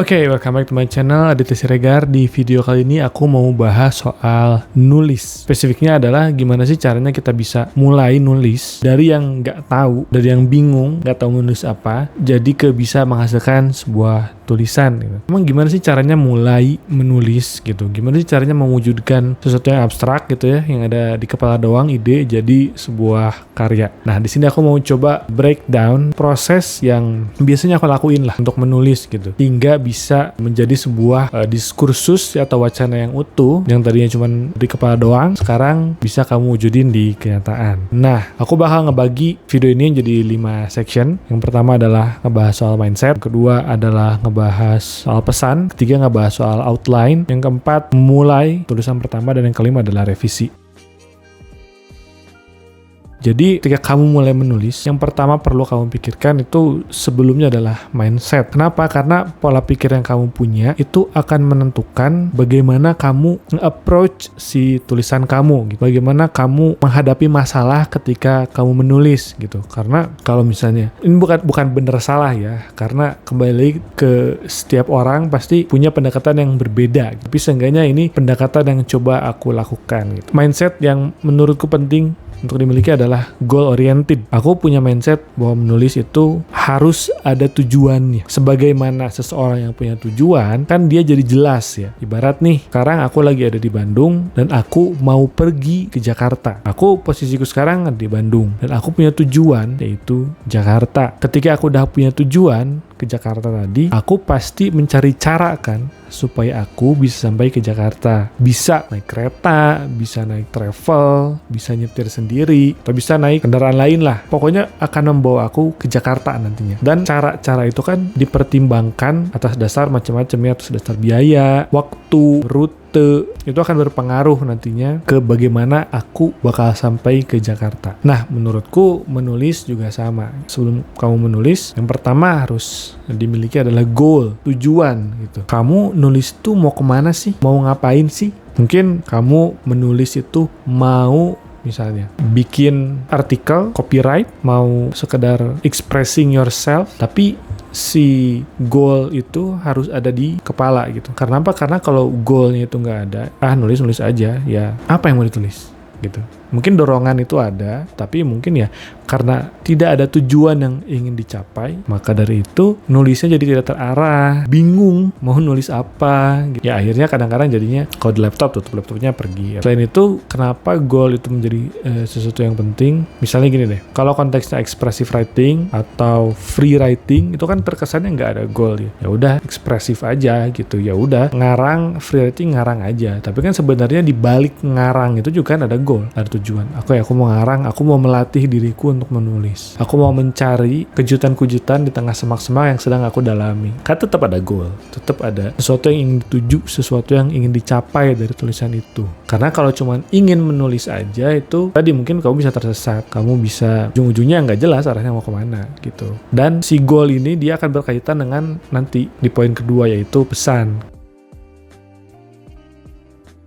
Oke, welcome back to my channel, Aditya Siregar. Di video kali ini aku mau bahas soal nulis. Spesifiknya adalah gimana sih caranya kita bisa mulai nulis dari yang nggak tahu, dari yang bingung, nggak tahu menulis apa, jadi ke bisa menghasilkan sebuah tulisan gitu. Emang gimana sih caranya mulai menulis gitu? Gimana sih caranya mewujudkan sesuatu yang abstrak gitu ya, yang ada di kepala doang ide jadi sebuah karya. Nah, di sini aku mau coba breakdown proses yang biasanya aku lakuin lah untuk menulis gitu, hingga bisa menjadi sebuah diskursus atau wacana yang utuh yang tadinya cuma di kepala doang, sekarang bisa kamu wujudin di kenyataan. Nah, aku bakal ngebagi video ini jadi 5 section. Yang pertama adalah ngebahas soal mindset, yang kedua adalah ngebahas soal pesan, ketiga ngebahas soal outline, yang keempat mulai tulisan pertama, dan yang kelima adalah revisi. Jadi ketika kamu mulai menulis, yang pertama perlu kamu pikirkan itu sebelumnya adalah mindset. Kenapa? Karena pola pikir yang kamu punya itu akan menentukan bagaimana kamu nge-approach si tulisan kamu gitu. Bagaimana kamu menghadapi masalah ketika kamu menulis gitu. Karena kalau misalnya, ini bukan benar salah ya, karena kembali ke setiap orang pasti punya pendekatan yang berbeda. Tapi seenggaknya ini pendekatan yang coba aku lakukan gitu. Mindset yang menurutku penting untuk dimiliki adalah goal oriented. Aku punya mindset bahwa menulis itu harus ada tujuannya. Sebagaimana seseorang yang punya tujuan, kan dia jadi jelas ya. Ibarat nih, sekarang aku lagi ada di Bandung dan aku mau pergi ke Jakarta. Aku posisiku sekarang di Bandung dan aku punya tujuan, yaitu Jakarta. Ketika aku udah punya tujuan ke Jakarta tadi, aku pasti mencari cara kan supaya aku bisa sampai ke Jakarta. Bisa naik kereta, bisa naik travel, bisa nyetir sendiri, atau bisa naik kendaraan lain lah. Pokoknya akan membawa aku ke Jakarta nantinya. Dan cara-cara itu kan dipertimbangkan atas dasar macam-macam ya, atas dasar biaya, waktu, rute, itu akan berpengaruh nantinya ke bagaimana aku bakal sampai ke Jakarta. Nah, menurutku menulis juga sama. Sebelum kamu menulis, yang pertama harus dimiliki adalah goal, tujuan gitu. Kamu nulis tuh mau kemana sih? Mau ngapain sih? Mungkin kamu menulis itu mau misalnya bikin artikel, copyright, mau sekedar expressing yourself, tapi si goal itu harus ada di kepala gitu. Karena apa? Karena kalau goalnya itu nggak ada, nulis aja, ya apa yang mau ditulis gitu. Mungkin dorongan itu ada, tapi mungkin ya karena tidak ada tujuan yang ingin dicapai, maka dari itu nulisnya jadi tidak terarah, bingung mau nulis apa gitu. Ya akhirnya kadang-kadang jadinya kalau di laptop, tutup laptopnya pergi. Selain itu, kenapa goal itu menjadi sesuatu yang penting? Misalnya gini deh, kalau konteksnya expressive writing atau free writing, itu kan terkesannya nggak ada goal ya. Ya udah ekspresif aja gitu. Ya udah ngarang, free writing ngarang aja. Tapi kan sebenarnya di balik ngarang itu juga kan ada goal, ada tujuan. Aku mau ngarang, aku mau melatih diriku untuk menulis. Aku mau mencari kejutan-kejutan di tengah semak-semak yang sedang aku dalami. Kan tetap ada goal, tetap ada sesuatu yang ingin dituju, sesuatu yang ingin dicapai dari tulisan itu. Karena kalau cuma ingin menulis aja itu, tadi mungkin kamu bisa tersesat, kamu bisa ujung-ujungnya nggak jelas arahnya mau kemana gitu. Dan si goal ini dia akan berkaitan dengan nanti di poin kedua, yaitu pesan.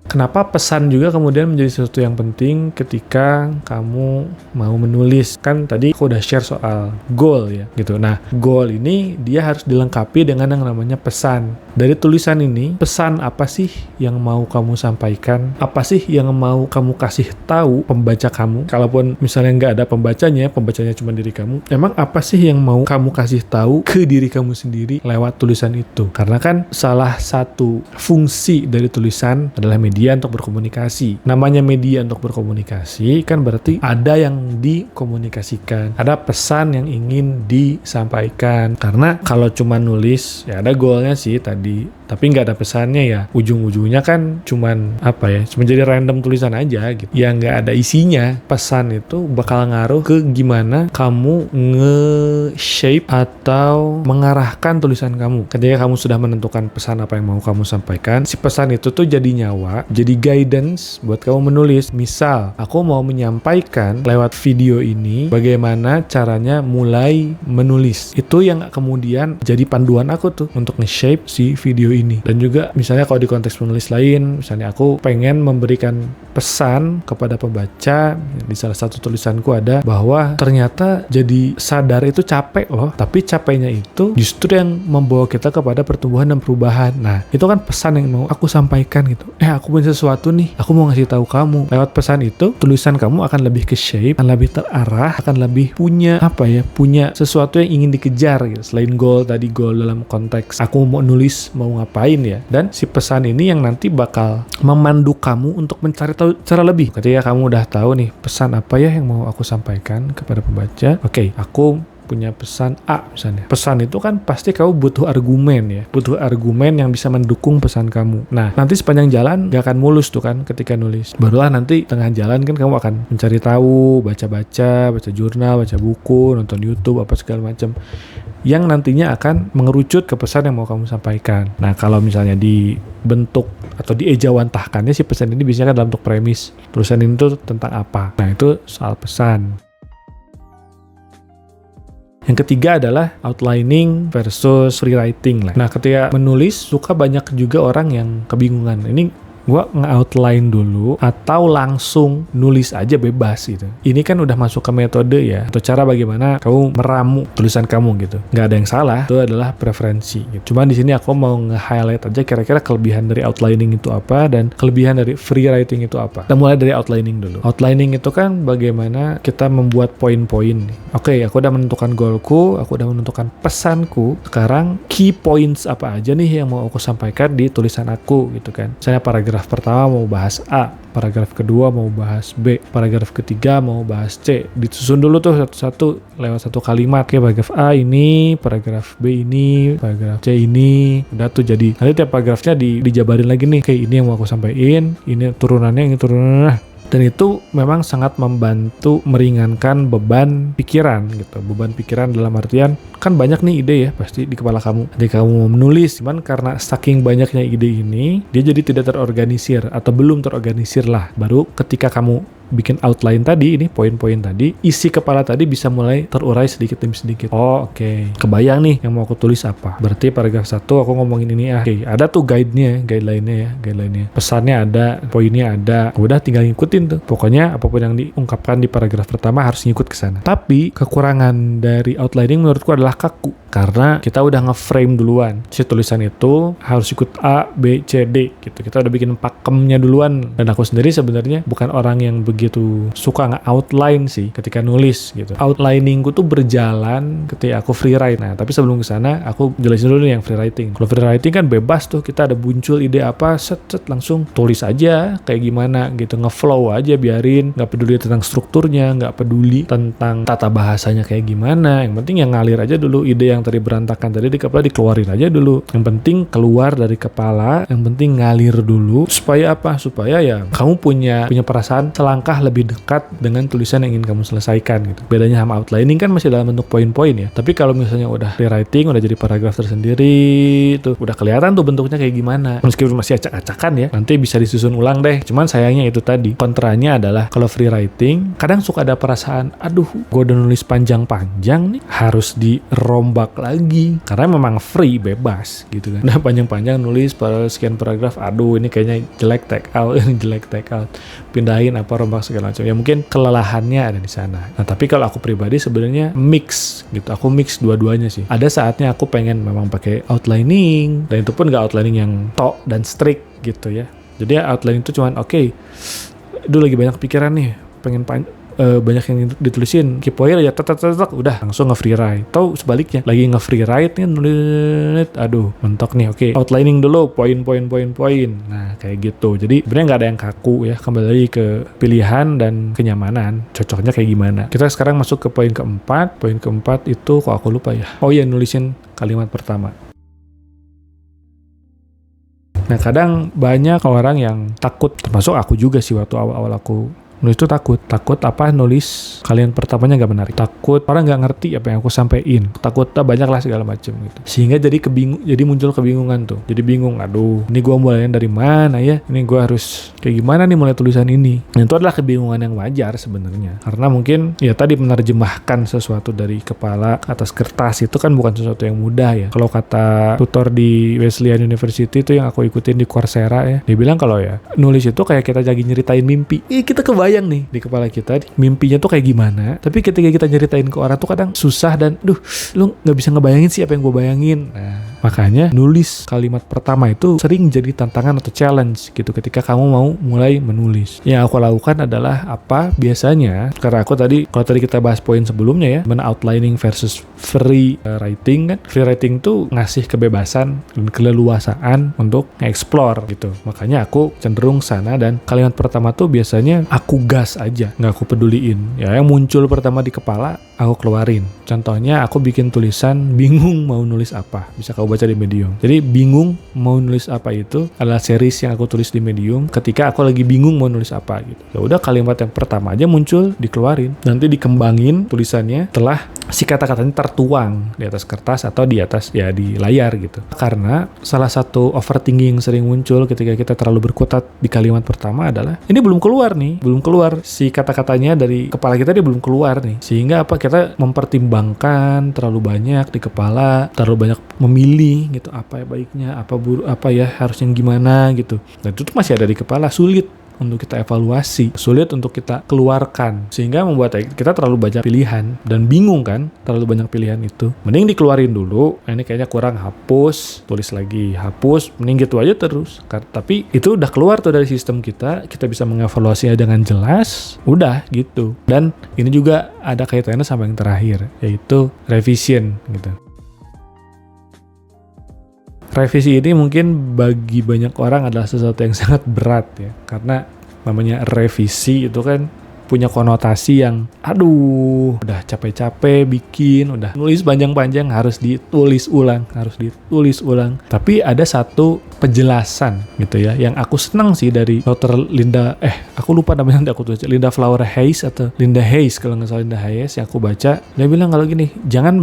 Kenapa pesan juga kemudian menjadi sesuatu yang penting ketika kamu mau menulis? Kan tadi aku udah share soal goal ya gitu. Nah, goal ini dia harus dilengkapi dengan yang namanya pesan. Dari tulisan ini, pesan apa sih yang mau kamu sampaikan? Apa sih yang mau kamu kasih tahu pembaca kamu? Kalaupun misalnya nggak ada pembacanya cuma diri kamu, emang apa sih yang mau kamu kasih tahu ke diri kamu sendiri lewat tulisan itu? Karena kan salah satu fungsi dari tulisan adalah media untuk berkomunikasi. Namanya media untuk berkomunikasi kan berarti ada yang dikomunikasikan, ada pesan yang ingin disampaikan. Karena kalau cuma nulis ya ada goalnya sih tadi, tapi nggak ada pesannya ya ujung-ujungnya kan cuman cuma jadi random tulisan aja gitu ya, nggak ada isinya. Pesan itu bakal ngaruh ke gimana kamu nge-shape atau mengarahkan tulisan kamu. Ketika kamu sudah menentukan pesan apa yang mau kamu sampaikan, si pesan itu tuh jadi nyawa, jadi guidance buat kamu menulis. Misal, aku mau menyampaikan lewat video ini bagaimana caranya mulai menulis. Itu yang kemudian jadi panduan aku tuh untuk nge-shape si video ini. begini. Dan juga misalnya kalau di konteks penulis lain, misalnya aku pengen memberikan pesan kepada pembaca, di salah satu tulisanku ada bahwa ternyata jadi sadar itu capek loh, tapi capeknya itu justru yang membawa kita kepada pertumbuhan dan perubahan. Nah, itu kan pesan yang mau aku sampaikan gitu. Aku punya sesuatu nih, aku mau ngasih tahu kamu. Lewat pesan itu, tulisan kamu akan lebih ke shape, akan lebih terarah, akan lebih punya punya sesuatu yang ingin dikejar gitu. Selain goal dalam konteks aku mau nulis, mau ngapain ya. Dan si pesan ini yang nanti bakal memandu kamu untuk mencari tahu cara lebih. Ketika kamu udah tahu nih pesan apa ya yang mau aku sampaikan kepada pembaca. Oke, aku punya pesan A misalnya. Pesan itu kan pasti kamu butuh argumen ya. Butuh argumen yang bisa mendukung pesan kamu. Nah, nanti sepanjang jalan gak akan mulus tuh kan ketika nulis. Barulah nanti tengah jalan kan kamu akan mencari tahu, baca jurnal, baca buku, nonton YouTube, apa segala macam. Yang nantinya akan mengerucut ke pesan yang mau kamu sampaikan. Nah, kalau misalnya dibentuk atau diejawantahkannya si pesan ini biasanya kan dalam bentuk premis. Tulisan ini tuh tentang apa. Nah, itu soal pesan. Yang ketiga adalah outlining versus free writing lah. Nah, ketika menulis suka banyak juga orang yang kebingungan. Ini gua nge-outline dulu atau langsung nulis aja bebas gitu. Ini kan udah masuk ke metode ya, atau cara bagaimana kamu meramu tulisan kamu gitu. Nggak ada yang salah, itu adalah preferensi gitu. Cuman di sini aku mau nge-highlight aja kira-kira kelebihan dari outlining itu apa dan kelebihan dari free writing itu apa. Kita mulai dari outlining dulu. Outlining itu kan bagaimana kita membuat poin-poin. Oke, aku udah menentukan goalku, aku udah menentukan pesanku. Sekarang key points apa aja nih yang mau aku sampaikan di tulisan aku gitu kan. Misalnya paragraf pertama mau bahas A, paragraf kedua mau bahas B, paragraf ketiga mau bahas C. Disusun dulu tuh satu-satu lewat satu kalimat. Oke, paragraf A ini, paragraf B ini, paragraf C ini. Udah tuh jadi. Nanti tiap paragrafnya dijabarin lagi nih. Oke, ini yang mau aku sampaikan, ini turunannya, ini turunannya. Dan itu memang sangat membantu meringankan beban pikiran gitu. Beban pikiran dalam artian kan banyak nih ide ya pasti di kepala kamu. Jadi kamu mau menulis, cuman karena saking banyaknya ide ini, dia jadi tidak terorganisir atau belum terorganisir lah. Baru ketika kamu bikin outline tadi, ini poin-poin tadi, isi kepala tadi bisa mulai terurai sedikit demi sedikit. Oh, oke. Kebayang nih yang mau aku tulis apa. Berarti paragraf 1 aku ngomongin ini Oke, ada tuh guideline-nya. Pesannya ada, poinnya ada. Udah tinggal ngikutin tuh. Pokoknya apapun yang diungkapkan di paragraf pertama harus ngikut ke sana. Tapi kekurangan dari outlining menurutku adalah kaku. Karena kita udah nge-frame duluan. Si tulisan itu harus ikut A, B, C, D gitu. Kita udah bikin pakemnya duluan. Dan aku sendiri sebenarnya bukan orang yang begitu suka nge-outline sih ketika nulis gitu. Outliningku tuh berjalan ketika aku free write. Nah, tapi sebelum ke sana aku jelasin dulu nih yang free writing. Kalau free writing kan bebas tuh, kita ada muncul ide apa, set langsung tulis aja kayak gimana gitu, nge-flow aja, biarin, nggak peduli tentang strukturnya, nggak peduli tentang tata bahasanya kayak gimana. Yang penting yang ngalir aja dulu. Ide yang tadi berantakan tadi di kepala dikeluarin aja dulu. Yang penting keluar dari kepala, yang penting ngalir dulu. Supaya apa? Supaya ya kamu punya perasaan selangkah lebih dekat dengan tulisan yang ingin kamu selesaikan gitu. Bedanya sama outlining kan masih dalam bentuk poin-poin ya. Tapi kalau misalnya udah rewriting, udah jadi paragraf tersendiri, tuh udah kelihatan tuh bentuknya kayak gimana. Meskipun masih acak-acakan ya, nanti bisa disusun ulang deh. Cuman sayangnya itu tadi, kontranya adalah kalau free writing, kadang suka ada perasaan, aduh, gue udah nulis panjang-panjang nih, harus dirombak lagi. Karena memang free, bebas gitu kan. Udah panjang-panjang nulis sekian paragraf, aduh ini kayaknya jelek, take out, ini jelek, take out. Pindahin apa, rombak segala macam. Ya mungkin kelelahannya ada di sana. Nah, tapi kalau aku pribadi sebenarnya mix gitu. Aku mix dua-duanya sih. Ada saatnya aku pengen memang pakai outlining, dan itu pun gak outlining yang tok dan strict gitu ya. Jadi outlining itu cuman dulu lagi banyak pikiran nih, pengen banyak yang ditulisin, key point aja, udah langsung nge-free write. Atau sebaliknya, lagi nge-free write nih, nulis, aduh mentok nih, oke, outlining dulu, poin. Nah kayak gitu. Jadi sebenarnya nggak ada yang kaku ya, kembali lagi ke pilihan dan kenyamanan, cocoknya kayak gimana. Kita sekarang masuk ke poin keempat. Poin keempat itu kok aku lupa ya. Oh iya, nulisin kalimat pertama. Nah, kadang banyak orang yang takut, termasuk aku juga sih waktu awal-awal aku Nulis itu takut apa, nulis kalimat pertamanya nggak menarik, takut orang nggak ngerti apa yang aku sampaikan, takut banyak lah segala macam gitu. Sehingga jadi muncul kebingungan tuh. Jadi bingung, aduh ini gue mulainya dari mana ya, ini gue harus kayak gimana nih mulai tulisan ini. Dan itu adalah kebingungan yang wajar sebenarnya, karena mungkin ya tadi menerjemahkan sesuatu dari kepala ke atas kertas itu kan bukan sesuatu yang mudah ya. Kalau kata tutor di Wesleyan University itu yang aku ikutin di Coursera ya, dia bilang kalau ya nulis itu kayak kita lagi nyeritain mimpi. Kita kebayang nih di kepala kita mimpinya tuh kayak gimana, tapi ketika kita nyeritain ke orang tuh kadang susah dan lu nggak bisa ngebayangin sih apa yang gue bayangin. Nah, makanya nulis kalimat pertama itu sering jadi tantangan atau challenge gitu ketika kamu mau mulai menulis. Yang aku lakukan adalah apa biasanya, karena kalau tadi kita bahas poin sebelumnya ya, outlining versus free writing kan. Free writing tuh ngasih kebebasan dan keleluasaan untuk nge-explore gitu. Makanya aku cenderung sana, dan kalimat pertama tuh biasanya aku gas aja, nggak aku peduliin. Ya yang muncul pertama di kepala aku keluarin. Contohnya aku bikin tulisan bingung mau nulis apa. Bisa kau baca di Medium. Jadi bingung mau nulis apa itu adalah series yang aku tulis di Medium ketika aku lagi bingung mau nulis apa gitu. Ya udah kalimat yang pertama aja muncul dikeluarin. Nanti dikembangin tulisannya setelah si kata-katanya tertuang di atas kertas atau di atas ya di layar gitu. Karena salah satu overthinking yang sering muncul ketika kita terlalu berkutat di kalimat pertama adalah ini belum keluar si kata-katanya dari kepala kita, dia belum keluar nih. Sehingga apa, kita mempertimbangkan terlalu banyak di kepala, terlalu banyak memilih gitu, apa ya baiknya, apa ya harus yang gimana gitu. Dan itu tuh masih ada di kepala, sulit untuk kita evaluasi, sulit untuk kita keluarkan, sehingga membuat kita terlalu banyak pilihan dan bingung kan, terlalu banyak pilihan itu. Mending dikeluarin dulu, ini kayaknya kurang, hapus, tulis lagi, hapus, mending gitu aja terus. Tapi itu udah keluar tuh dari sistem kita bisa mengevaluasinya dengan jelas, udah gitu. Dan ini juga ada kaitannya sama yang terakhir, yaitu revision gitu. Revisi ini mungkin bagi banyak orang adalah sesuatu yang sangat berat ya, karena namanya revisi itu kan punya konotasi yang udah capek-capek bikin, udah nulis panjang-panjang, harus ditulis ulang. Tapi ada satu penjelasan gitu ya yang aku senang sih dari Dr. Linda, aku lupa namanya, aku tulis Linda Flower Hayes atau Linda Hayes kalau nggak salah, Linda Hayes yang aku baca. Dia bilang kalau gini, jangan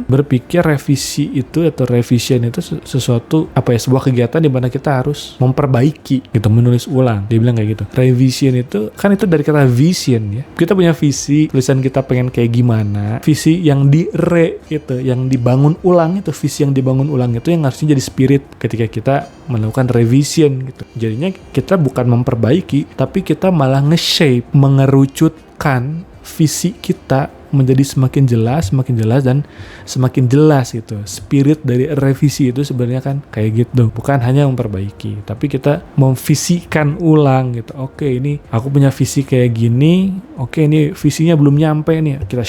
berpikir revisi itu atau revision itu sesuatu sebuah kegiatan di mana kita harus memperbaiki gitu, menulis ulang. Dia bilang kayak gitu. Revision itu kan itu dari kata vision ya. Kita punya visi, tulisan kita pengen kayak gimana, visi yang yang dibangun ulang itu, visi yang dibangun ulang itu yang harusnya jadi spirit ketika kita melakukan revision gitu. Jadinya kita bukan memperbaiki, tapi kita malah nge-shape, mengerucutkan visi kita menjadi semakin jelas dan semakin jelas gitu. Spirit dari revisi itu sebenarnya kan kayak gitu, bukan hanya memperbaiki, tapi kita memvisikan ulang gitu. Oke, ini aku punya visi kayak gini, oke ini visinya belum nyampe nih, kita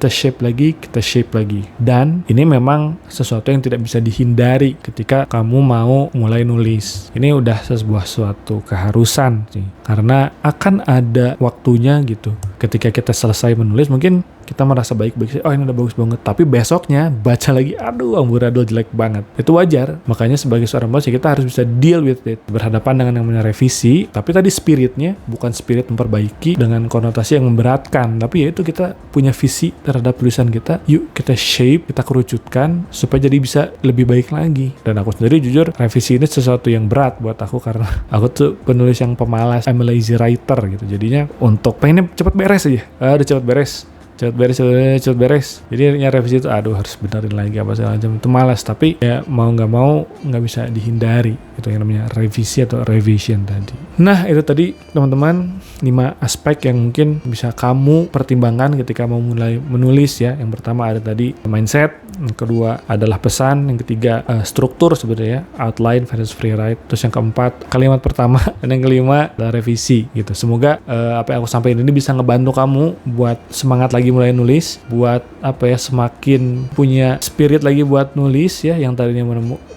shape lagi. Dan ini memang sesuatu yang tidak bisa dihindari ketika kamu mau mulai nulis. Ini udah suatu keharusan sih, karena akan ada waktunya gitu. Ketika kita selesai menulis, mungkin kita merasa baik-baik sih, ini udah bagus banget, tapi besoknya baca lagi, amburadul jelek banget. Itu wajar. Makanya sebagai seorang penulis kita harus bisa deal with it, berhadapan dengan yang namanya revisi, tapi tadi spiritnya bukan spirit memperbaiki dengan konotasi yang memberatkan, tapi yaitu kita punya visi terhadap tulisan kita, yuk kita shape, kita kerucutkan supaya jadi bisa lebih baik lagi. Dan aku sendiri jujur, revisi ini sesuatu yang berat buat aku, karena aku tuh penulis yang pemalas, I'm a lazy writer gitu. Jadinya untuk pengennya cepat beres aja, udah cepat beres. Jadi revisi itu harus benerin lagi apa segala macam, itu malas. Tapi ya mau nggak mau nggak bisa dihindari itu yang namanya revisi atau revision tadi. Nah itu tadi teman-teman 5 aspek yang mungkin bisa kamu pertimbangkan ketika mau mulai menulis ya. Yang pertama ada tadi mindset, yang kedua adalah pesan, yang ketiga struktur sebenarnya, outline versus free write, terus yang keempat kalimat pertama, dan yang kelima adalah revisi gitu. Semoga apa yang aku sampaikan ini bisa ngebantu kamu buat semangat lagi mulai nulis, buat semakin punya spirit lagi buat nulis ya, yang tadinya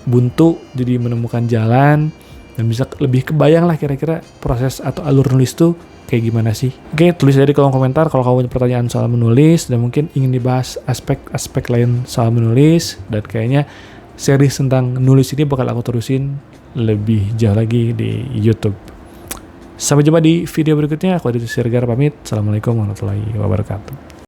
buntu jadi menemukan jalan, dan bisa lebih kebayang lah kira-kira proses atau alur nulis tuh kayak gimana sih. Oke, tulis aja di kolom komentar kalau kamu punya pertanyaan soal menulis dan mungkin ingin dibahas aspek-aspek lain soal menulis. Dan kayaknya series tentang nulis ini bakal aku terusin lebih jauh lagi di YouTube. Sampai jumpa di video berikutnya. Aku Aditya Siregar pamit. Assalamualaikum warahmatullahi wabarakatuh.